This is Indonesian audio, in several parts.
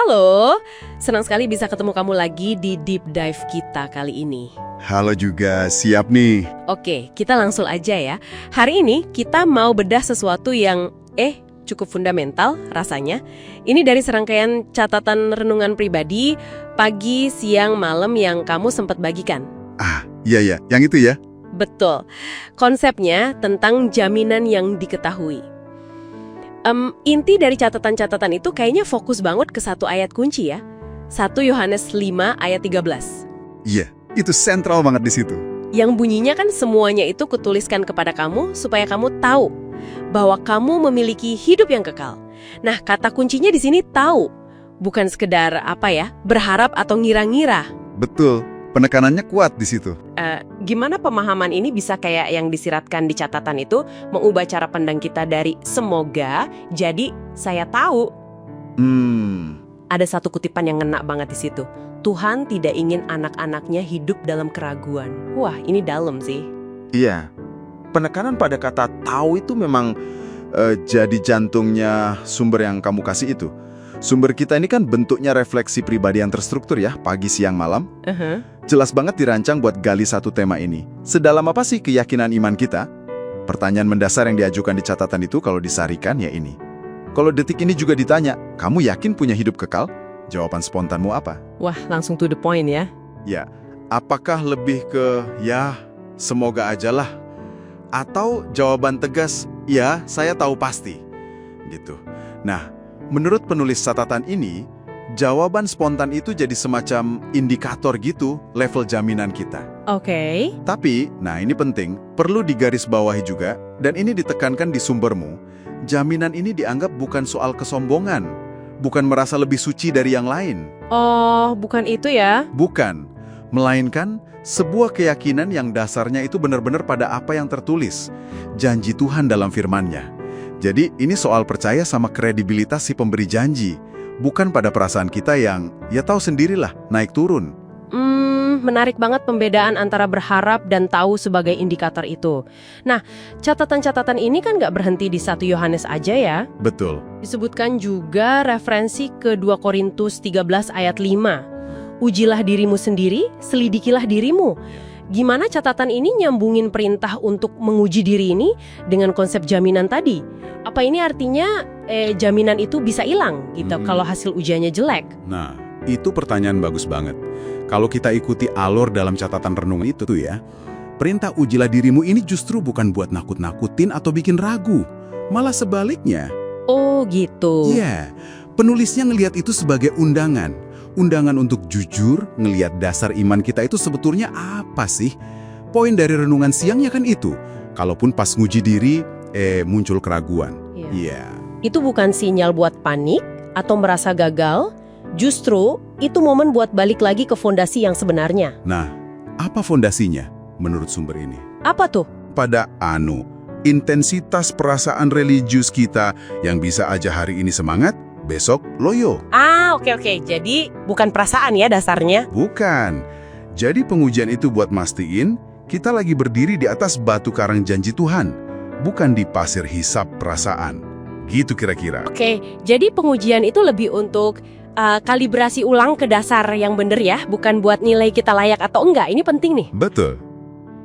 Halo, senang sekali bisa ketemu kamu lagi di Deep Dive kita kali ini. Halo juga, siap nih. Oke, kita langsung aja ya. Hari ini kita mau bedah sesuatu yang cukup fundamental rasanya. Ini dari serangkaian catatan renungan pribadi, pagi, siang, malam yang kamu sempat bagikan. Iya, yang itu ya. Betul. Konsepnya tentang jaminan yang diketahui. Inti dari catatan-catatan itu kayaknya fokus banget ke satu ayat kunci ya. 1 Yohanes 5 ayat 13. Iya, itu sentral banget di situ. Yang bunyinya kan semuanya itu kutuliskan kepada kamu supaya kamu tahu bahwa kamu memiliki hidup yang kekal. Nah, kata kuncinya di sini tahu. Bukan sekedar berharap atau ngira-ngira. Betul, penekanannya kuat di situ. Gimana pemahaman ini bisa kayak yang disiratkan di catatan itu mengubah cara pandang kita dari semoga jadi saya tahu. Ada satu kutipan yang ngena banget di situ. Tuhan tidak ingin anak-anaknya hidup dalam keraguan. Wah, ini dalam sih. Iya, penekanan pada kata tahu itu memang jadi jantungnya sumber yang kamu kasih itu. Sumber kita ini kan bentuknya refleksi pribadi yang terstruktur ya, pagi, siang, malam. Jelas banget dirancang buat gali satu tema ini. Sedalam apa sih keyakinan iman kita? Pertanyaan mendasar yang diajukan di catatan itu kalau disarikan ya ini. Kalau detik ini juga ditanya, kamu yakin punya hidup kekal? Jawaban spontanmu apa? Wah, langsung to the point ya. Ya, apakah lebih ke ya, semoga ajalah? Atau jawaban tegas, ya, saya tahu pasti. Gitu. Nah, menurut penulis catatan ini, jawaban spontan itu jadi semacam indikator gitu level jaminan kita. Oke. Tapi, nah ini penting, perlu digarisbawahi juga, dan ini ditekankan di sumbermu, jaminan ini dianggap bukan soal kesombongan, bukan merasa lebih suci dari yang lain. Oh, bukan itu ya? Bukan, melainkan sebuah keyakinan yang dasarnya itu benar-benar pada apa yang tertulis, janji Tuhan dalam firman-Nya. Jadi ini soal percaya sama kredibilitas si pemberi janji, bukan pada perasaan kita yang, ya tahu sendirilah, naik turun. Menarik banget pembedaan antara berharap dan tahu sebagai indikator itu. Nah, catatan-catatan ini kan nggak berhenti di 1 Yohanes aja ya. Betul. Disebutkan juga referensi ke 2 Korintus 13 ayat 5. Ujilah dirimu sendiri, selidikilah dirimu. Gimana catatan ini nyambungin perintah untuk menguji diri ini dengan konsep jaminan tadi? Apa ini artinya jaminan itu bisa hilang gitu kalau hasil ujiannya jelek? Nah, itu pertanyaan bagus banget. Kalau kita ikuti alur dalam catatan renungan itu tuh ya, perintah ujilah dirimu ini justru bukan buat nakut-nakutin atau bikin ragu. Malah sebaliknya. Oh gitu. Iya, penulisnya ngelihat itu sebagai undangan. Undangan untuk jujur, ngelihat dasar iman kita itu sebetulnya apa sih? Poin dari renungan siangnya kan itu. Kalaupun pas nguji diri, muncul keraguan. Iya. Itu bukan sinyal buat panik atau merasa gagal. Justru, itu momen buat balik lagi ke fondasi yang sebenarnya. Nah, apa fondasinya menurut sumber ini? Apa tuh? Pada intensitas perasaan religius kita yang bisa aja hari ini semangat, besok loyo. Oke. Jadi bukan perasaan ya dasarnya? Bukan. Jadi pengujian itu buat mastiin kita lagi berdiri di atas batu karang janji Tuhan, bukan di pasir hisap perasaan. Gitu kira-kira. Oke, jadi pengujian itu lebih untuk kalibrasi ulang ke dasar yang bener ya, bukan buat nilai kita layak atau enggak. Ini penting nih. Betul.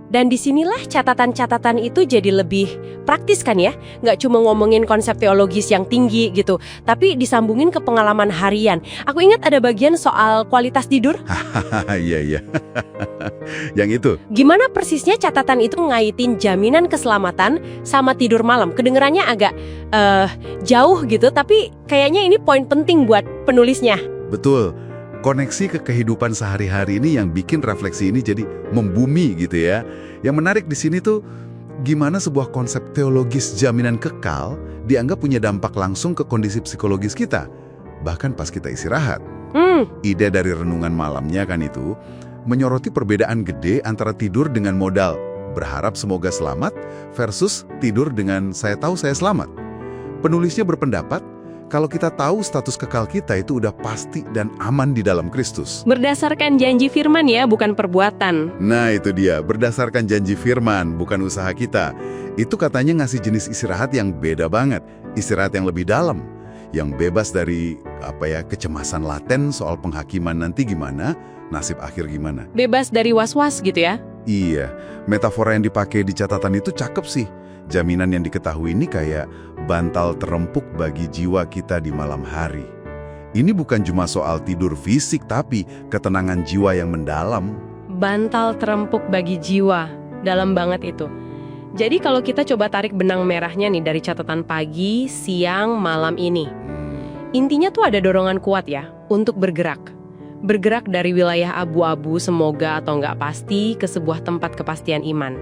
Dan disinilah catatan-catatan itu jadi lebih praktis kan ya? Nggak cuma ngomongin konsep teologis yang tinggi gitu, tapi disambungin ke pengalaman harian. Aku ingat ada bagian soal kualitas tidur. Iya. Yang itu. Gimana persisnya catatan itu ngaitin jaminan keselamatan sama tidur malam? Kedengerannya agak jauh gitu, tapi kayaknya ini poin penting buat penulisnya. Betul. Koneksi ke kehidupan sehari-hari ini yang bikin refleksi ini jadi membumi gitu ya. Yang menarik di sini tuh gimana sebuah konsep teologis jaminan kekal dianggap punya dampak langsung ke kondisi psikologis kita, bahkan pas kita istirahat. Ide dari renungan malamnya kan itu menyoroti perbedaan gede antara tidur dengan modal berharap semoga selamat versus tidur dengan saya tahu saya selamat. Penulisnya berpendapat kalau kita tahu status kekal kita itu udah pasti dan aman di dalam Kristus. Berdasarkan janji firman ya, bukan perbuatan. Nah itu dia, berdasarkan janji firman, bukan usaha kita. Itu katanya ngasih jenis istirahat yang beda banget, istirahat yang lebih dalam, yang bebas dari kecemasan laten soal penghakiman nanti gimana, nasib akhir gimana. Bebas dari was-was gitu ya? Iya, metafora yang dipakai di catatan itu cakep sih. Jaminan yang diketahui ini kayak bantal terempuk bagi jiwa kita di malam hari. Ini bukan cuma soal tidur fisik, tapi ketenangan jiwa yang mendalam. Bantal terempuk bagi jiwa, dalam banget itu. Jadi kalau kita coba tarik benang merahnya nih dari catatan pagi, siang, malam ini. Intinya tuh ada dorongan kuat ya, untuk bergerak. Bergerak dari wilayah abu-abu semoga atau nggak pasti ke sebuah tempat kepastian iman.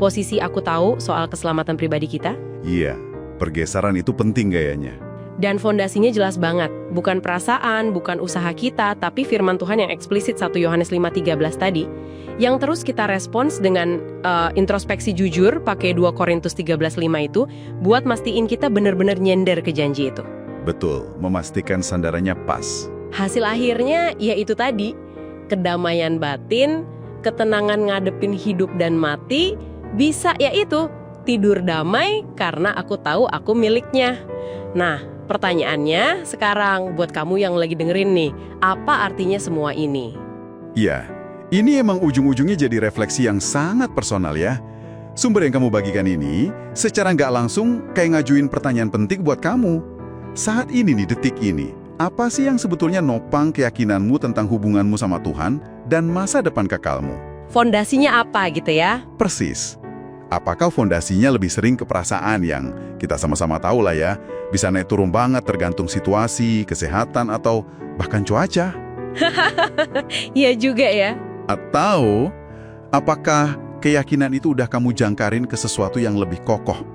Posisi aku tahu soal keselamatan pribadi kita. Iya, pergeseran itu penting kayaknya. Dan fondasinya jelas banget. Bukan perasaan, bukan usaha kita, tapi firman Tuhan yang eksplisit 1 Yohanes 5:13 tadi. Yang terus kita respons dengan introspeksi jujur pakai 2 Korintus 13:5 itu buat mastiin kita benar-benar nyender ke janji itu. Betul, memastikan sandarannya pas. Hasil akhirnya ya itu tadi, kedamaian batin, ketenangan ngadepin hidup dan mati, bisa yaitu tidur damai karena aku tahu aku miliknya. Nah, pertanyaannya sekarang buat kamu yang lagi dengerin nih, apa artinya semua ini? Iya, ini emang ujung-ujungnya jadi refleksi yang sangat personal ya. Sumber yang kamu bagikan ini secara nggak langsung kayak ngajuin pertanyaan penting buat kamu. Saat ini nih, detik ini, apa sih yang sebetulnya nopang keyakinanmu tentang hubunganmu sama Tuhan dan masa depan kekalmu? Fondasinya apa gitu ya? Persis. Apakah fondasinya lebih sering ke perasaan yang kita sama-sama tahu lah ya, bisa naik turun banget tergantung situasi, kesehatan, atau bahkan cuaca? Iya juga ya. Atau apakah keyakinan itu udah kamu jangkarin ke sesuatu yang lebih kokoh?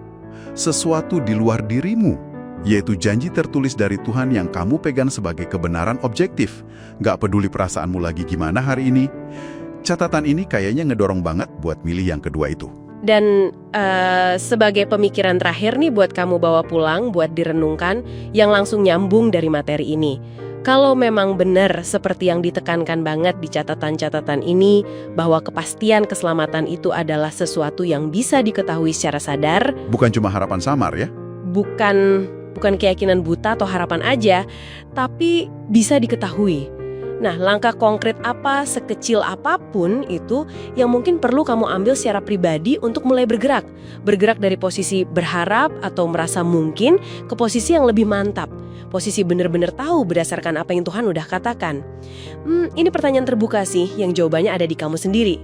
Sesuatu di luar dirimu? Yaitu janji tertulis dari Tuhan yang kamu pegang sebagai kebenaran objektif. Nggak peduli perasaanmu lagi gimana hari ini. Catatan ini kayaknya ngedorong banget buat milih yang kedua itu. Dan sebagai pemikiran terakhir nih buat kamu bawa pulang, buat direnungkan, yang langsung nyambung dari materi ini. Kalau memang benar seperti yang ditekankan banget di catatan-catatan ini, bahwa kepastian keselamatan itu adalah sesuatu yang bisa diketahui secara sadar. Bukan cuma harapan samar ya? Bukan keyakinan buta atau harapan aja, tapi bisa diketahui. Nah, langkah konkret apa, sekecil apapun itu yang mungkin perlu kamu ambil secara pribadi untuk mulai bergerak. Bergerak dari posisi berharap atau merasa mungkin ke posisi yang lebih mantap. Posisi benar-benar tahu berdasarkan apa yang Tuhan udah katakan. Ini pertanyaan terbuka sih, yang jawabannya ada di kamu sendiri.